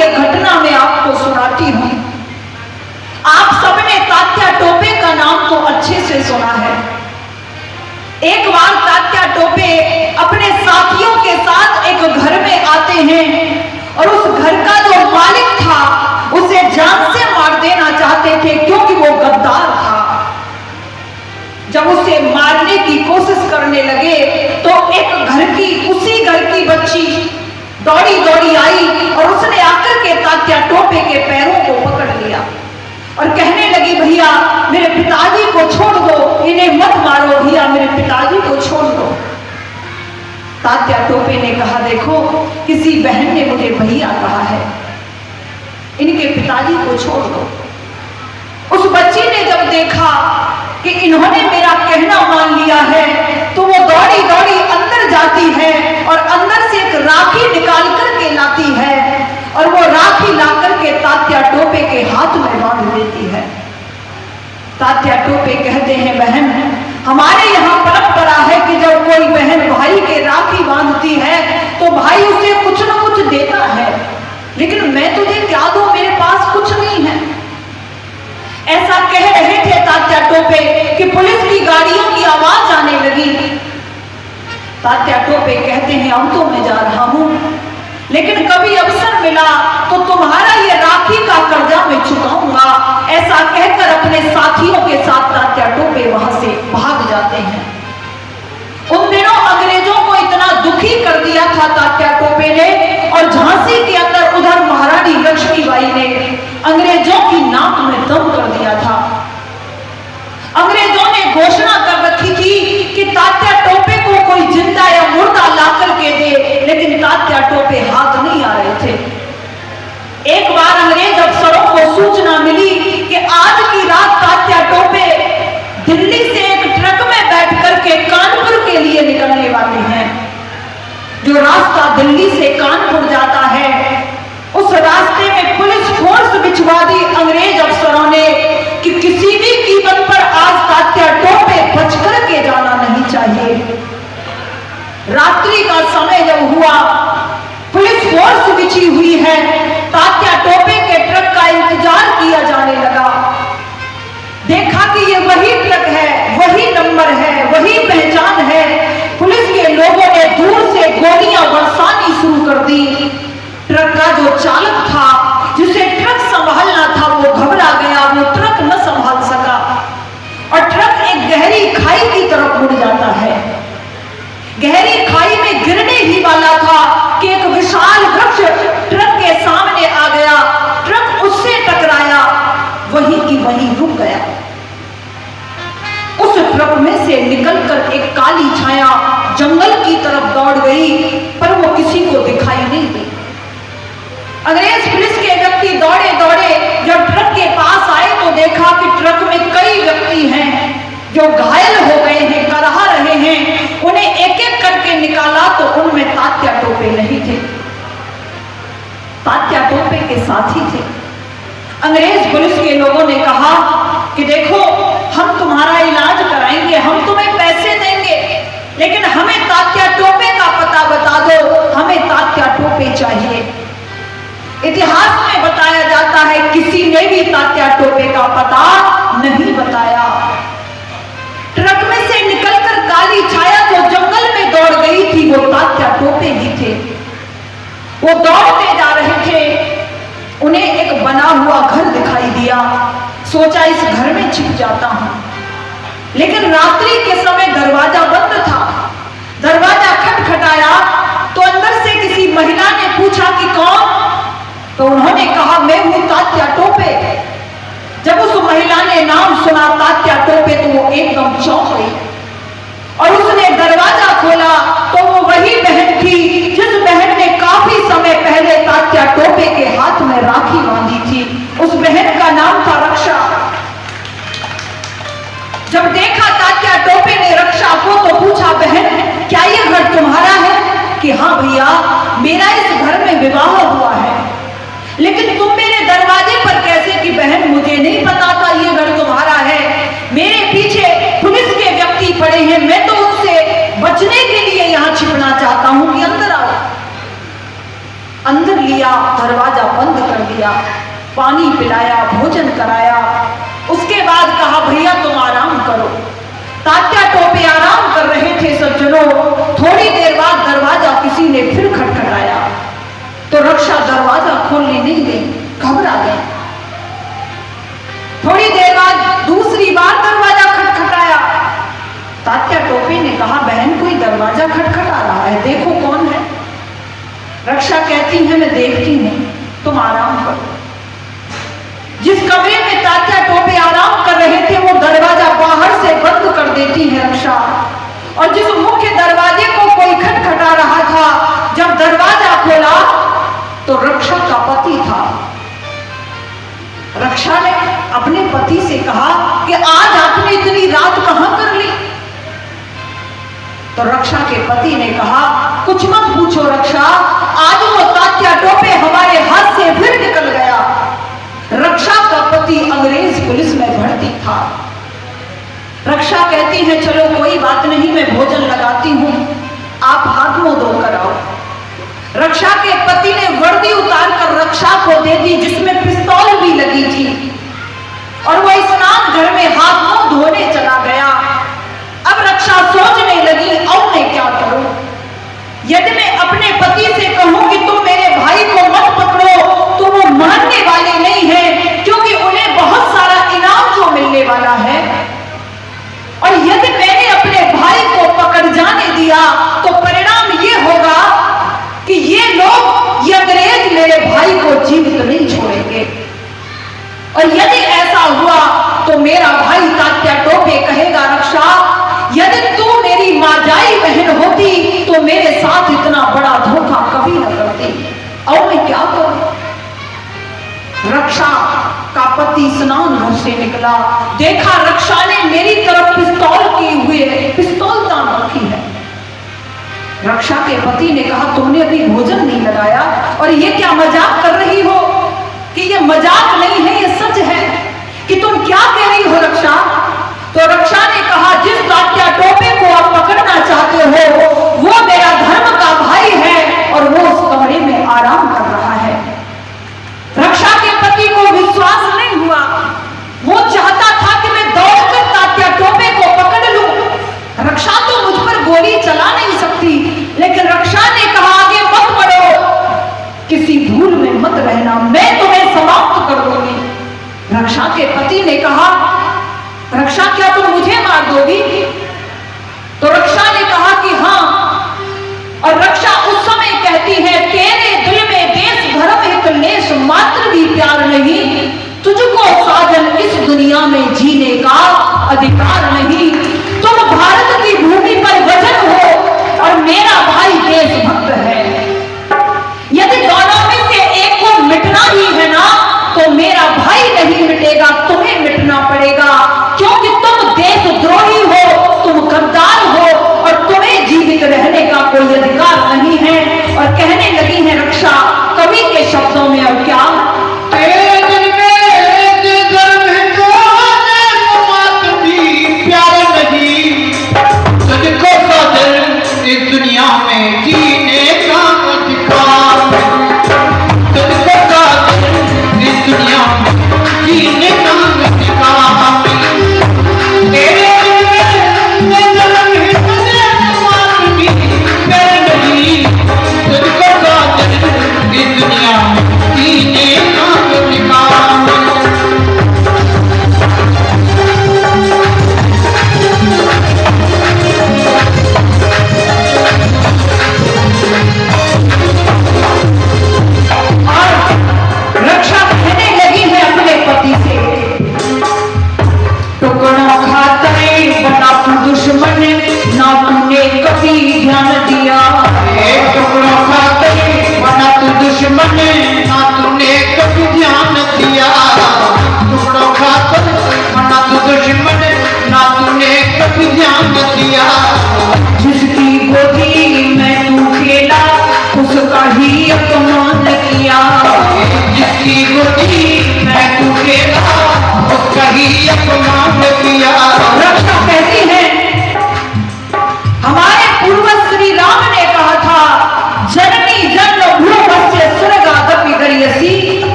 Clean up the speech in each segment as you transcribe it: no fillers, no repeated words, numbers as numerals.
यह घटना मैं आपको सुनाती हूं। आप सबने तात्या टोपे का नाम तो अच्छे से सुना है। एक बार तात्या टोपे अपने साथियों के साथ एक घर में आते हैं और उस घर का जो मालिक था उसे जान से मार देना चाहते थे, क्योंकि वो गद्दार था। जब उसे मारने की कोशिश करने लगे तो उसी घर की बच्ची दौड़ी दौड़ी आई और उसने आकर के तात्या टोपे के पैरों को पकड़ लिया और कहने लगी, भैया मेरे पिताजी को छोड़ दो, इन्हें मत मारो, भैया मेरे पिताजी को छोड़ दो। तात्या टोपे ने कहा, देखो किसी बहन ने मुझे भैया कहा है, इनके पिताजी को छोड़ दो। उस बच्ची ने जब देखा कि इन्होंने मेरा कहना मान लिया है तो वो दौड़ी दौड़ी अंदर जाती है और अंदर से एक राखी निकाल करके लाती है और वो राखी ला करके तात्या टोपे के हाथ में बांध देती है। तात्या टोपे कहते हैं, बहन हमारे यहाँ परंपरा है कि जब कोई बहन भाई के राखी बांधती है तो भाई उसे कुछ न कुछ देता है, लेकिन मैं तुझे क्या दूं, मेरे पास कुछ नहीं है। ऐसा कह रहे थे तात्या टोपे कि पुलिस की गाड़ियों की आवाज आने लगी। तात्या टोपे कहते हैं, अब तो मैं जा रहा हूं, लेकिन कभी अवसर मिला तो तुम्हारा ये राखी का कर्जा मैं चुकाऊंगा। ऐसा कहकर अपने साथियों के साथ तात्या टोपे वहां से भाग जाते हैं। उन दिनों अंग्रेजों को इतना दुखी कर दिया था तात्या टोपे ने, और झांसी के अंदर उधर महारानी लक्ष्मीबाई ने अंग्रेजों की नाक में दम कर दिया था। अंग्रेजों ने घोषणा कर रखी थी कि तात्या टोपे को कोई जिंदा या मुर्दा ला करके दे, लेकिन तात्या टोपे हाथ नहीं आ रहे थे। एक बार अंग्रेज अफसरों को सूचना मिली कि आज की रात तात्या टोपे दिल्ली से एक ट्रक में बैठ करके कानपुर के लिए निकलने वाले हैं। जो रास्ता दिल्ली से कानपुर जाता है उस रास्ते में पुलिस फोर्स बिछवा दी अंग्रेज अफसरों ने कि किसी भी कीमत पर आज तात्या टोपे बच करके जाना नहीं चाहिए। रात्रि का समय जब हुआ, पुलिस फोर्स बिछी हुई है, तात्या टोपे के ट्रक का इंतजार किया जाने लगा। देखा कि ये वही ट्रक है, वही नंबर है, वही पहचान है। पुलिस के लोगों ने दूर से गोलियां बरसानी शुरू कर दी। ट्रक का जो चालक था, जिसे ट्रक संभालना था, वो घबरा गया, वो ट्रक न संभाल सका और ट्रक एक गहरी खाई की तरफ मुड़ जाता है। गहरी खाई में गिरने ही वाला था कि एक विशाल वृक्ष ट्रक के सामने आ गया। ट्रक उससे टकराया, वहीं की वहीं रुक गया। उस ट्रक में से निकलकर एक काली छाया जंगल की तरफ दौड़ गई, पर वो किसी को दिखाई नहीं दी। अंग्रेज पुलिस के व्यक्ति दौड़े दौड़े जब ट्रक के पास आए तो देखा कि ट्रक में कई व्यक्ति हैं जो घायल हो गए हैं, कराह रहे हैं। उन्हें एक एक करके निकाला तो उनमें तात्या टोपे नहीं थे, तात्या टोपे के साथी थे। अंग्रेज पुलिस के लोगों ने कहा कि देखो, हम तुम्हारा इलाज कराएंगे, हम तुम्हें पैसे देंगे, लेकिन हमें तात्या टोपे का पता बता दो, हमें तात्या टोपे चाहिए। इतिहास में बताया जाता है किसी ने भी तात्या टोपे का पता नहीं बताया। ट्रक में से निकलकर काली छाया जो जंगल में दौड़ गई थी, वो तात्या टोपे ही थे। वो दौड़ते जा रहे थे, उन्हें एक बना हुआ घर दिखाई दिया। सोचा इस घर में छिप जाता हूं, लेकिन रात्रि के समय दरवाजा बंद था। दरवाजा खटखटाया तो अंदर से किसी महिला ने पूछा कि कौन? तो उन्होंने कहा, मैं हूं तात्या टोपे। जब उस महिला ने नाम सुना तात्या टोपे तो वो एकदम चौंक गई और उसने दरवाजा खोला तो वो वही बहन थी जिस बहन ने काफी समय पहले तात्या टोपे के हाथ में राखी बांधी थी। उस बहन का नाम था रक्षा। जब देखा तात्या टोपे ने रक्षा को तो पूछा, बहन क्या ये घर तुम्हारा है? कि हाँ भैया, मेरा इस घर में विवाह हुआ है, लेकिन तुम मेरे दरवाजे पर कैसे? कि बहन मुझे नहीं पता था ये घर तुम्हारा है, मेरे पीछे पुलिस के व्यक्ति पड़े हैं, मैं तो उनसे बचने के लिए यहाँ छिपना चाहता हूं कि अंदर आओ। अंदर लिया, दरवाजा बंद दिया, पानी पिलाया, भोजन कराया। उसके बाद कहा भैया तुम आराम करो। तात्या टोपे आराम कर रहे थे सज्जनों। थोड़ी देर बाद दरवाजा किसी ने फिर खटखटाया तो रक्षा दरवाजा खोलने नहीं गई, घबरा गई। थोड़ी देर बाद दूसरी बार दरवाजा खटखटाया। तात्या टोपे ने कहा बहन कोई दरवाजा खटखटा रहा है, देखो कौन है। रक्षा कहती है मैं देखती हूं, तुम आराम करो। जिस कमरे में तात्या टोपे आराम कर रहे थे वो दरवाजा बाहर से बंद कर देती है रक्षा, और जिस मुख्य दरवाजे को कोई खटखटा रहा था, जब दरवाजा खोला तो रक्षा का पति था। रक्षा ने अपने पति से कहा कि आज आपने इतनी रात कहां कर ली। तो रक्षा के पति ने कहा कुछ मत पूछो रक्षा, आज वो तात्या टोपे हमारे हाथ से फिर निकल गया। रक्षा का पति अंग्रेज पुलिस में भर्ती था। रक्षा कहती है चलो कोई बात नहीं, मैं भोजन लगाती हूं, आप हाथ मुंह धोकर आओ। रक्षा के पति ने वर्दी उतार कर रक्षा को दे दी जिसमें पिस्तौल भी लगी थी, और वह स्नान घर में हाथ मुंह धोने चला गया। अब रक्षा सोचने लगी अब मैं क्या करूं। यदि मैं अपने पति से कहूं कि तुम मेरे भाई को मत पकड़ो तो वो मानने वाले नहीं है, क्योंकि उन्हें बहुत सारा इनाम जो मिलने वाला है। और यदि मैंने अपने भाई को पकड़ जाने दिया तो परिणाम ये होगा कि ये लोग, ये अंग्रेज मेरे भाई को जीवित नहीं छोड़ेंगे। और यदि ऐसा हुआ तो मेरा भाई तात्या टोपे कहेगा रक्षा यदि तू मेरी माजाई बहन होती तो मेरे साथ इतना बड़ा धोखा कभी न करती। और मैं क्या करूं। रक्षा का पति स्नान घर से निकला, देखा रक्षा ने मेरी तरफ पिस्तौल किए हुए पिस्तौल तान रखी है। रक्षा के पति ने कहा तुमने अभी भोजन नहीं लगाया और ये क्या मजाक कर रही हो। कि ये मजाक नहीं है, ये सच है। कि तुम क्या कह रही हो रक्षा। तो रक्षा ने कहा जिस तात्या टोपे को आप पकड़ना चाहते हो वो मेरा धर्म का भाई है और वो उस कमरे में आराम कर रहा है। रक्षा के पति को विश्वास नहीं हुआ, वो चाहता था कि मैं दौड़कर तात्या टोपे को पकड़ लूं। रक्षा तो मुझ पर गोली चला नहीं सकती, लेकिन रक्षा ने कहा आगे मत बढ़ो, किसी भूल में मत रहना, मैं तुम्हें समाप्त कर दूंगी। रक्षा के पति ने कहा रक्षा क्या तुम मुझे मार दोगी। तो रक्षा ने कहा कि हाँ। और रक्षा उस समय कहती है तेरे दिल में देश धर्म हित लेश मात्र भी प्यार नहीं, तुझको साजन इस दुनिया में जीने का अधिकार नहीं। तुम भारत की भूमि पर वजन हो और मेरा भाई देशभक्त है। यदि दोनों में से एक को मिटना ही है ना तो मेरा भाई नहीं मिटेगा, तुम्हें मिटना पड़ेगा, क्योंकि तुम देशद्रोही हो, तुम गद्दार हो और तुम्हें जीवित रहने का कोई अधिकार नहीं है। और कहने लगी है रक्षा कवि के शब्दों में और क्या तेरे दिल में धर्म को मात भी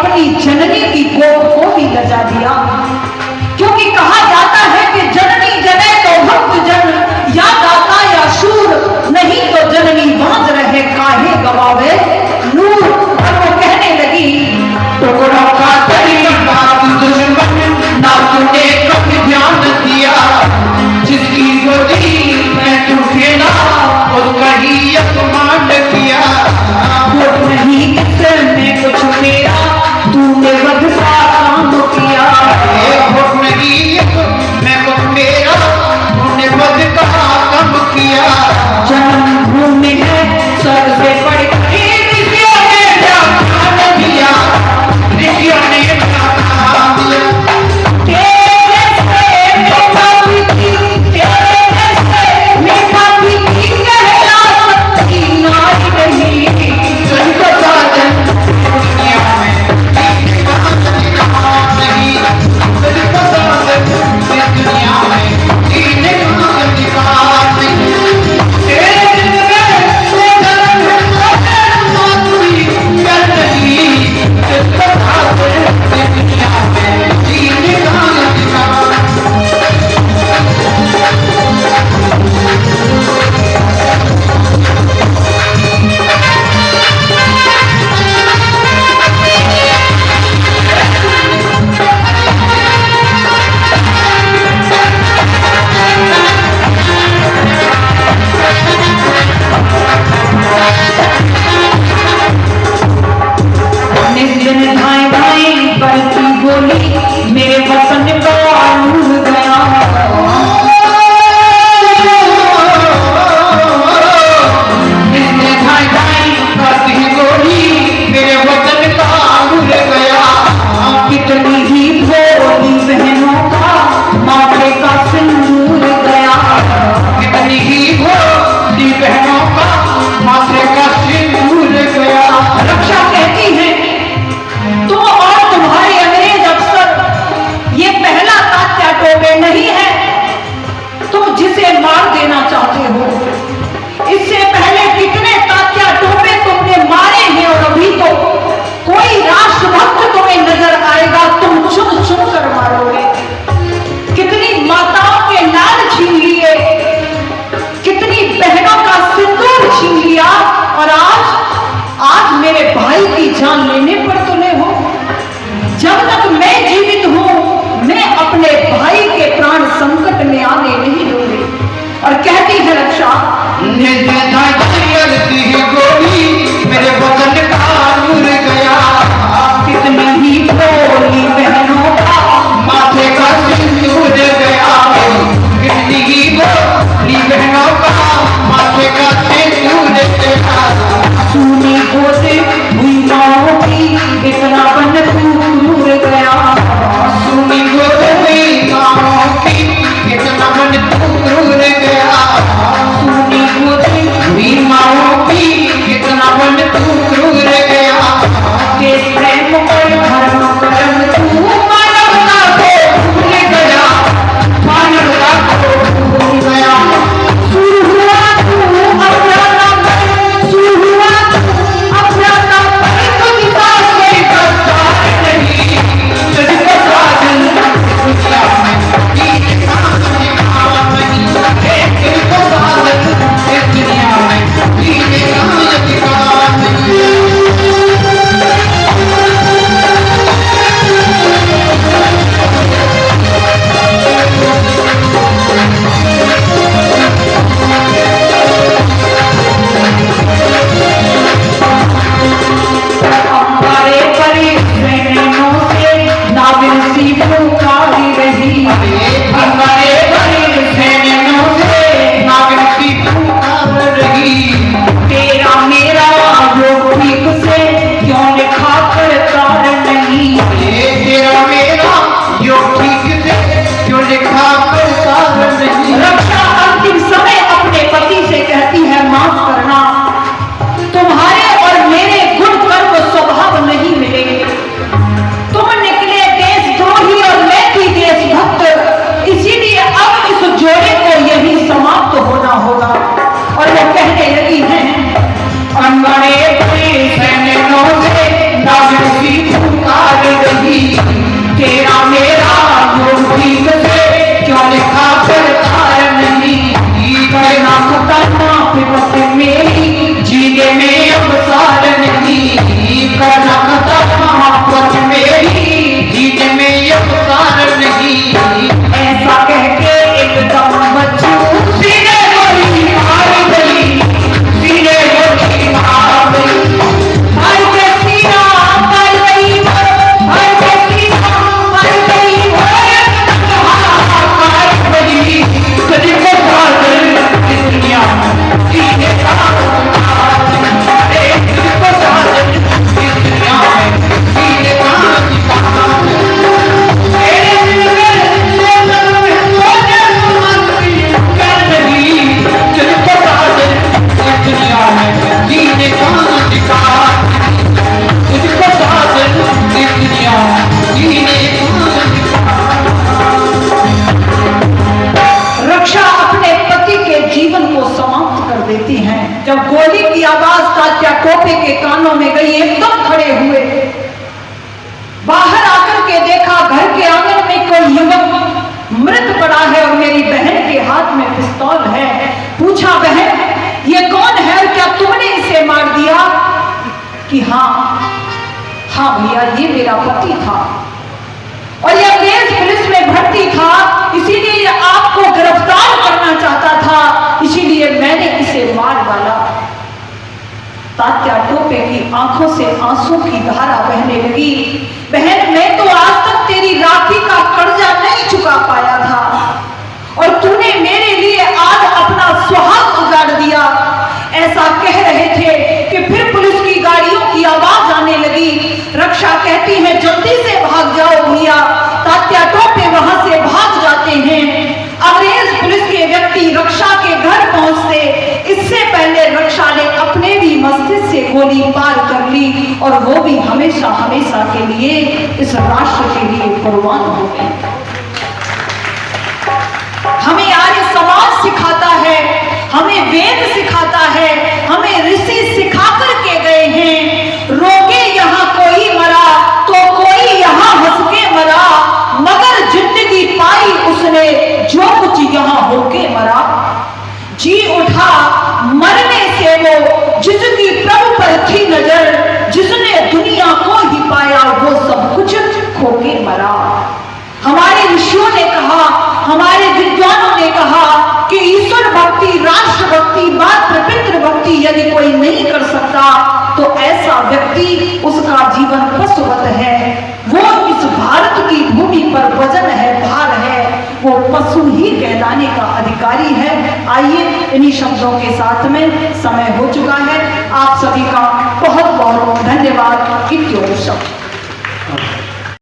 अपनी जननी की गोद को ही लजा दिया। क्योंकि कहा जाता है कि जननी जने तो भक्त जन, या दाता या शूर, नहीं तो जननी बाज रहे काहे गवावे नूर। और वो कहने लगी, टुकड़ा का तेरी बात दुश्मन ना तूने कभी ध्यान दिया, जिसकी गोदी में तू खेला उसका ही अपमान किया। वो नहीं इसने कुछ मेरा, तूने वध का काम किया। वो नहीं मैं कुछ मेरा, तूने वध का काम किया। जन्मभूमि है सबसे बड़ी, ऋषियों ने व्याख्यान दिया, ऋषियों ने व्याख्यान दिया। तेरे से मीठा पीती, तेरे से मीठा पीती, कहला सकती नारी नहीं। तुझको साजन दुनिया में जीने का अधिकार नहीं, तुझको साजन दुनिया में जीने का अधिकार नहीं। तेरे दिल में वो धर्म है, माधुरी कर नहीं, तुझको साजन दुनिया में जीने का अधिकार। निर्जन धाए धाए बलती गोली, मेरे वतन का नूर गया। इसने ढाई ढाई करती गोली, मेरे वतन का उड़ गया। कितनी ही भोली बहनों का माथे का सिंदूर गया। कितनी ही भोली बहनों का माथे का सिंदूर गया। रक्षा कहती है, तुम और तुम्हारे अंग्रेज अफसर ये बाहर आकर के देखा घर के आंगन में कोई युवक मृत पड़ा है और मेरी बहन के हाथ में पिस्तौल है। पूछा, बहन ये कौन है और क्या तुमने इसे मार दिया? कि हाँ भैया, ये मेरा पति था और ये अंग्रेज पुलिस में भर्ती था, इसीलिए ये आपको गिरफ्तार करना चाहता था, इसीलिए मैंने इसे मार डाला। तात्या टोपे की आंखों से आंसू की धारा बहने लगी। बहन, मैं तो आज तक तेरी राखी का कर्जा नहीं चुका पाया था और तूने मेरे लिए आज अपना सुहाग उजाड़ दिया। ऐसा कह रहे थे कि फिर पुलिस की गाड़ियों की आवाज आने लगी। रक्षा कहती है, जल्दी से भाग जाओ भैया। तात्या टोपे वहां से भाग जाते हैं। अंग्रेज पुलिस के व्यक्ति रक्षा के घर पहुंचते, इससे पहले रक्षा ने अपने भी मस्तिष्क से गोली पार कर ली और वो भी हमेशा हमेशा के लिए इस राष्ट्र के लिए कुर्बान हो गए। हमें आर्य समाज सिखाता है, हमें वेद सिखाता है, हमें ऋषि सिखा कर के गए हैं, रोके यहाँ कोई मरा तो कोई यहाँ हंस के मरा, मगर जिंदगी पाई उसने जो कुछ यहाँ होके मरा। जी उठा मरने से वो जिसकी प्रभु पर थी नजर, जिसने दुनिया को ही पाया वो सब कुछ खोके मरा। हमारे ऋषियों ने कहा, हमारे विद्वानों ने कहा कि ईश्वर भक्ति, राष्ट्र भक्ति, मातृ पितृ भक्ति यदि कोई नहीं कर सकता तो ऐसा व्यक्ति, उसका जीवन पशुवत है। वो इस भारत की भूमि पर वजन है, भार है, वो पशु ही कहलाने का अधिकारी है। आइए इन्हीं शब्दों के साथ में समय हो चुका है। आप सभी का बहुत बहुत धन्यवाद। इत्योम शब्द।